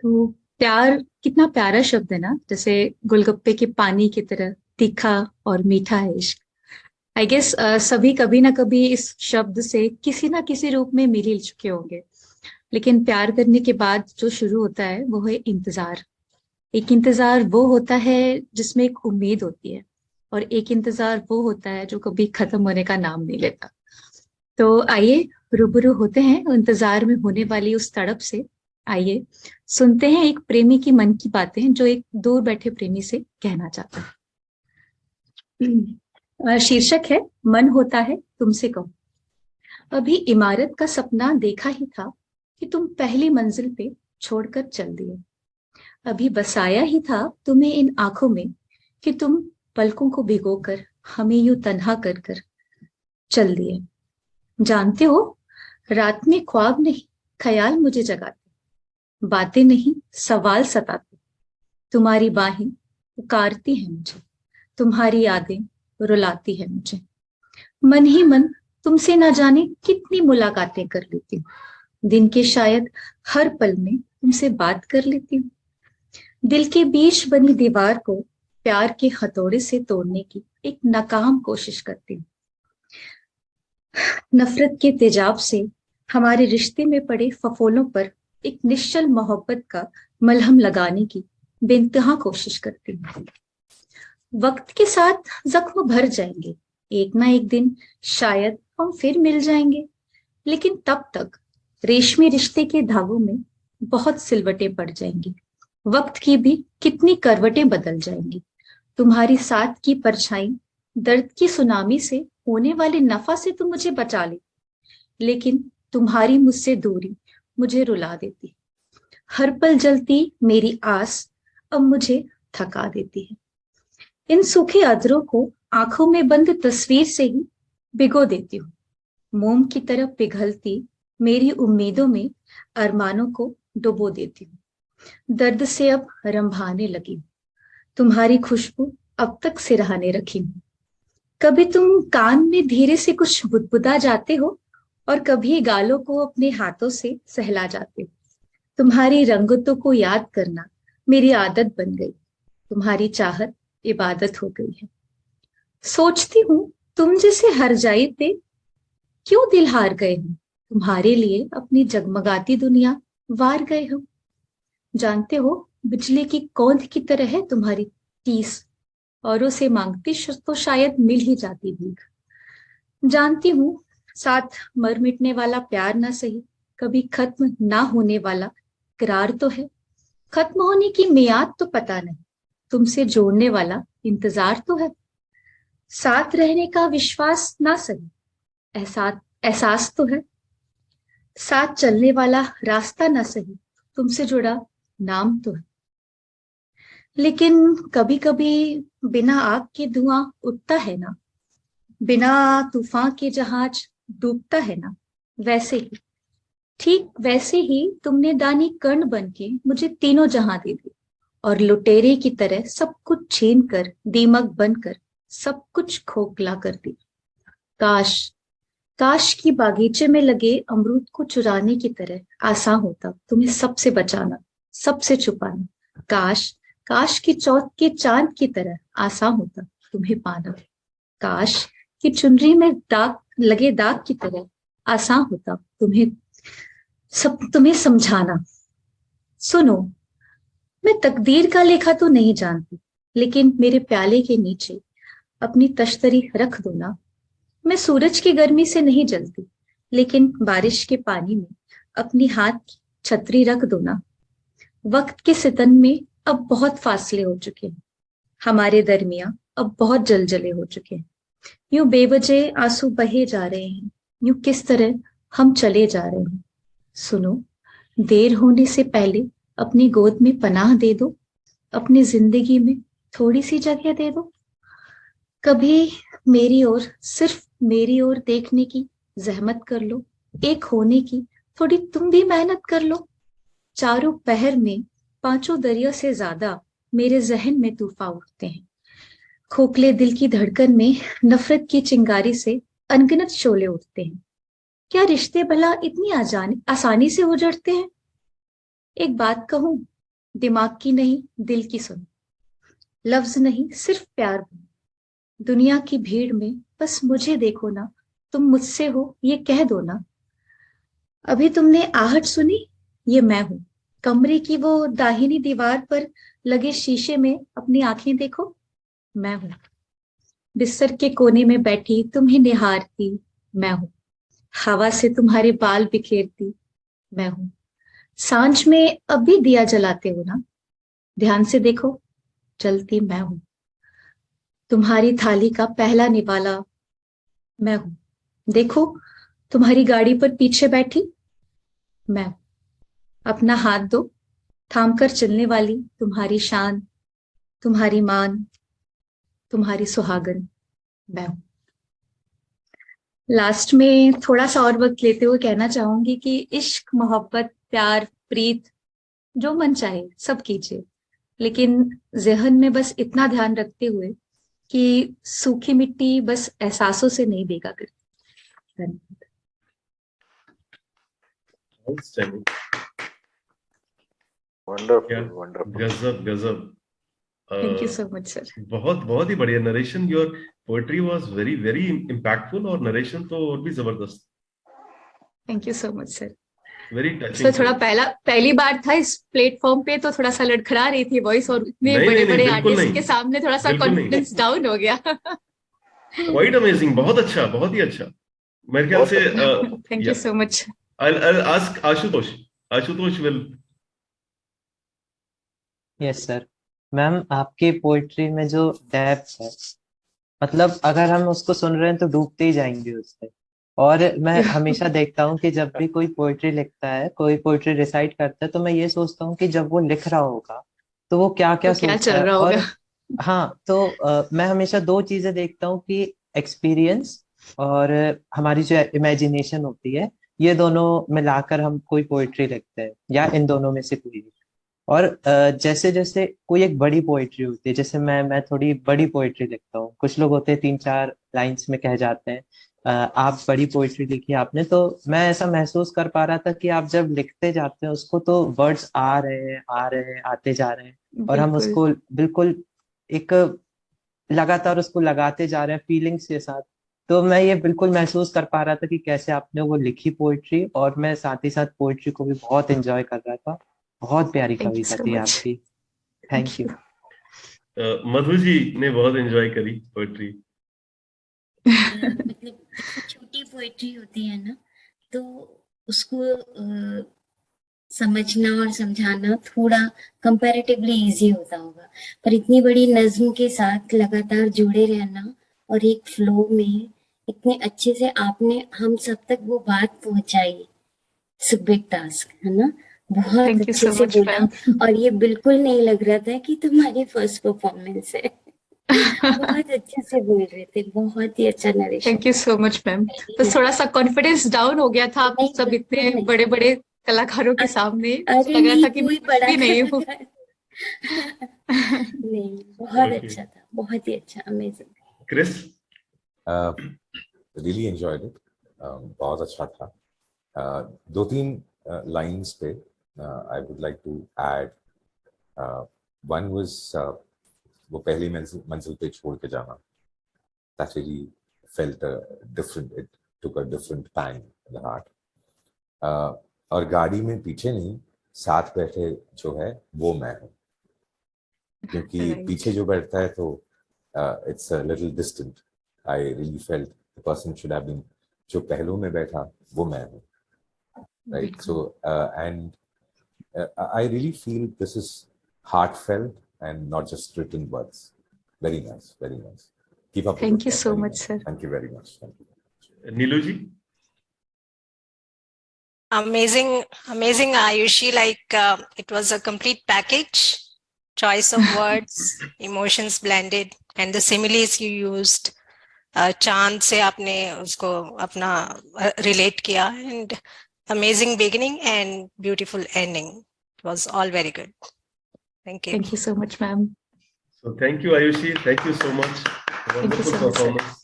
तो प्यार कितना प्यारा शब्द है ना। जैसे गोलगप्पे के पानी की तरह तीखा और मीठा है इश्क। आई गेस सभी कभी ना कभी इस शब्द से किसी ना किसी रूप में मिल ही चुके होंगे। लेकिन प्यार करने के बाद जो शुरू होता है वो है इंतजार। एक इंतजार वो होता है जिसमें एक उम्मीद होती है, और एक इंतजार वो होता है जो कभी खत्म होने का नाम नहीं लेता। तो आइए रूबरू होते हैं इंतजार में होने वाली उस तड़प से। आइए सुनते हैं एक प्रेमी की मन की बातें जो एक दूर बैठे प्रेमी से कहना चाहता है। शीर्षक है मन होता है तुमसे कहूं। अभी इमारत का सपना देखा ही था कि तुम पहली मंजिल पे छोड़कर चल दिए। अभी बसाया ही था तुम्हें इन आंखों में कि तुम पलकों को भिगोकर हमें यूं तन्हा कर कर चल दिए। जानते हो, रात में ख्वाब नहीं ख्याल मुझे जगाते, बातें नहीं सवाल सताते। तुम्हारी बाहें पुकारती हैं मुझे, तुम्हारी यादें रुलाती है मुझे। मन ही मन तुमसे ना जाने कितनी मुलाकातें कर लेती हूँ। दिन के शायद हर पल में तुमसे बात कर लेती हूँ। दिल के बीच बनी दीवार को प्यार के हथौड़े से तोड़ने की एक नाकाम कोशिश करती हूँ। नफरत के तेजाब से हमारे रिश्ते में पड़े फफोलों पर एक निश्चल मोहब्बत का मलहम लगाने की बेइंतहा कोशिश करती हूँ। वक्त के साथ जख्म भर जाएंगे, एक ना एक दिन शायद हम फिर मिल जाएंगे। लेकिन तब तक रेशमी रिश्ते के धागों में बहुत सिलवटें पड़ जाएंगी। वक्त की भी कितनी करवटें बदल जाएंगी। तुम्हारी साथ की परछाई दर्द की सुनामी से होने वाले नफा से तुम मुझे बचा ले, लेकिन तुम्हारी मुझसे दूरी मुझे रुला देती। हर पल जलती मेरी आस अब मुझे थका देती है। इन सूखे अधरों को आंखों में बंद तस्वीर से ही भिगो देती हूँ। मोम की तरह पिघलती मेरी उम्मीदों में अरमानों को डुबो देती हूँ। दर्द से अब रंभाने लगी हूँ, तुम्हारी खुशबू अब तक सिरहाने रखी हूँ। कभी तुम कान में धीरे से कुछ बुदबुदा जाते हो, और कभी गालों को अपने हाथों से सहला जाते हो। तुम्हारी रंगतों को याद करना मेरी आदत बन गई, तुम्हारी चाहत इबादत हो गई है। सोचती हूँ तुम जैसे हर जाए पे क्यों दिल हार गए हो, तुम्हारे लिए अपनी जगमगाती दुनिया वार गए हो। जानते हो, बिजली की कौंध की तरह है तुम्हारी टीस, औरों से मांगती तो शायद मिल ही जाती भीख। जानती हूँ, साथ मर मिटने वाला प्यार ना सही, कभी खत्म ना होने वाला करार तो है। खत्म होने की मियाद तो पता नहीं, तुमसे जोड़ने वाला इंतजार तो है। साथ रहने का विश्वास ना सही, एहसास एहसास तो है। साथ चलने वाला रास्ता ना सही, तुमसे जुड़ा नाम तो है। लेकिन कभी कभी बिना आग के धुआं उठता है ना, बिना तूफान के जहाज डूबता है ना, वैसे ही, ठीक वैसे ही तुमने दानी कर्ण बन के मुझे तीनों जहां दे दी, और लुटेरे की तरह सब कुछ छीन कर दीमक बनकर सब कुछ खोखला कर दी। काश, काश की बागीचे में लगे अमरूद को चुराने की तरह आसान होता तुम्हें सबसे बचाना, सबसे छुपाना। काश, काश की चौथ के चांद की तरह आसान होता तुम्हें पाना। काश कि चुनरी में दाग लगे दाग की तरह आसान होता तुम्हें समझाना। सुनो, मैं तकदीर का लेखा तो नहीं जानती, लेकिन मेरे प्याले के नीचे अपनी तश्तरी रख दो ना। मैं सूरज की गर्मी से नहीं जलती, लेकिन बारिश के पानी में अपनी हाथ की छतरी रख दो ना। वक्त के सितन में अब बहुत फासले हो चुके हैं, हमारे दरमियां अब बहुत जलजले हो चुके हैं। यूं बेवजह आंसू बहे जा रहे हैं, यूं किस तरह हम चले जा रहे हैं। सुनो, देर होने से पहले अपनी गोद में पनाह दे दो, अपनी जिंदगी में थोड़ी सी जगह दे दो। कभी मेरी ओर, सिर्फ मेरी ओर देखने की जहमत कर लो, एक होने की थोड़ी तुम भी मेहनत कर लो। चारों पहर में पांचों दरिया से ज्यादा मेरे जहन में तूफान उठते हैं। खोखले दिल की धड़कन में नफरत की चिंगारी से अनगिनत शोले उठते हैं। क्या रिश्ते भला इतनी आसानी से उजड़ते हैं? एक बात कहूं, दिमाग की नहीं दिल की सुनो, लफ्ज नहीं सिर्फ प्यार बोलो। दुनिया की भीड़ में बस मुझे देखो ना, तुम मुझसे हो ये कह दो ना। अभी तुमने आहट सुनी, ये मैं हूं। कमरे की वो दाहिनी दीवार पर लगे शीशे में अपनी आंखें देखो, मैं हूं। बिस्तर के कोने में बैठी तुम्हें निहारती, मैं हूं। हवा से तुम्हारे बाल बिखेरती, मैं हूं। सांझ में अब भी दिया जलाते हो ना, ध्यान से देखो, जलती मैं हूं। तुम्हारी थाली का पहला निवाला मैं हूं। देखो, तुम्हारी गाड़ी पर पीछे बैठी मैं हूं। अपना हाथ दो, थाम कर चलने वाली तुम्हारी शान, तुम्हारी मान, तुम्हारी सुहागन मैं हूं। लास्ट में थोड़ा सा और वक्त लेते हुए कहना चाहूंगी कि इश्क, मोहब्बत, प्यार, प्रीत, जो मन चाहे सब कीजिए, लेकिन जहन में बस इतना ध्यान रखते हुए कि सूखी मिट्टी बस एहसासों से नहीं भीगा करती। धन्यवाद। वंडरफुल वंडरफुल, गजब गजब। Thank you so much sir. बहुत बहुत ही बढ़िया narration. Your poetry was very very impactful और नरेशन तो और भी जबरदस्त। Thank you so much sir. Very sir touching. थोड़ा पहली बार था इस प्लेटफॉर्म पे, तो थोड़ा सा लड़खड़ा रही थी वॉइस, और इतने नहीं बड़े नहीं नहीं, बड़े बिल्कुल आर्टिस्ट नहीं, के सामने थोड़ा सा बिल्कुल नहीं। कॉन्फिडेंस डाउन हो गया। क्वाइट अमेजिंग, बहुत अच्छा, बहुत ही अच्छा। मेरे ख्याल बहुत से अच्छा। Thank you so much. I'll ask Ashutosh. Ashutosh will। Yes sir. Ma'am, आपकी पोइट्री में जो डेप्थ है, मतलब अगर हम उसको सुन रहे हैं तो डूबते ही जाएंगे उससे। और मैं हमेशा देखता हूँ कि जब भी कोई पोइट्री लिखता है, कोई पोइट्री रिसाइट करता है, तो मैं ये सोचता हूँ कि जब वो लिख रहा होगा तो वो क्या क्या तो क्या सोचता चल है। रहा होगा। और हाँ, तो मैं हमेशा दो चीजें देखता हूँ कि एक्सपीरियंस और हमारी जो इमेजिनेशन होती है, ये दोनों मिलाकर हम कोई पोइट्री लिखते हैं, या इन दोनों में से कोई। और जैसे जैसे कोई एक बड़ी पोइट्री होती है, जैसे मैं थोड़ी बड़ी पोइट्री लिखता हूँ, कुछ लोग होते हैं 3-4 लाइंस में कह जाते हैं। आप बड़ी पोइट्री लिखी आपने, तो मैं ऐसा महसूस कर पा रहा था कि आप जब लिखते जाते हैं उसको, तो वर्ड्स आ रहे हैं आ रहे हैं आते जा रहे हैं, और हम बिल्कुल। उसको बिल्कुल एक लगातार उसको लगाते जा रहे हैं फीलिंग्स के साथ। तो मैं ये बिल्कुल महसूस कर पा रहा था कि कैसे आपने वो लिखी पोइट्री, और मैं साथ ही साथ पोइट्री को भी बहुत एंजॉय कर रहा था। बहुत प्यारी थैंक यू कविता सो थी मच। आपकी। Thank thank you. You. Madhu ji ने बहुत एंजॉय करी पोएट्री। मतलब जैसे छोटी पोइट्री होती है ना, तो उसको समझना और समझाना थोड़ा कंपैरेटिवली इजी होता होगा, पर इतनी बड़ी नज्म के साथ लगातार जुड़े रहना और एक फ्लो में इतने अच्छे से आपने हम सब तक वो बात पहुंचाई, इट्स बिग टास्क है ना। बहुत थैंक यू अच्छे सो से मच बोला, मैम। और ये बिल्कुल नहीं लग रहा था कि तुम्हारी फर्स्ट परफॉर्मेंस है। बहुत अच्छे से बोल रहे थे, बहुत ही अच्छा नरेशन थैंक यू था। So much ma'am. Very बस थोड़ा nice। सा कॉन्फिडेंस डाउन हो गया था, आप नहीं, सब बिल्कुल इतने नहीं। बड़े बड़े कलाकारों के सामने, अरे लग रहा नहीं, था कि मैं कोई कुछ बड़ा भी नहीं हूँ। कलाकार। नहीं, बहुत ओके, अच्छा था, बहुत ही अच्छा, amazing. Chris. Really enjoyed it, बहुत अच्छा था। दो तीन लाइंस पे I would like to add. One was वो पहली मंजिल पे छोड़ के जाना, that really felt different, it took a different pang in the heart. और गाड़ी में पीछे नहीं, साथ बैठे जो है वो मैं हूँ, क्योंकि राइट। पीछे जो बैठता है तो it's a little distant. I really felt the person should have been, जो पहलू में बैठा वो मैं हूँ, right. So and I really feel this is heartfelt and not just written words. Very nice, very nice. Keep up the thank good you work. So Very much nice. Sir. Thank you very much. Thank you. Neelu ji. Amazing, amazing, Ayushi. Like it was a complete package. Choice of words, emotions blended, and the similes you used. चांद से आपने उसको अपना relate किया, and amazing beginning and beautiful ending. It was all very good. Thank you. Thank you so much ma'am. So thank you, Ayushi. Thank you so much. Thank you Wonderful so much sir. performance.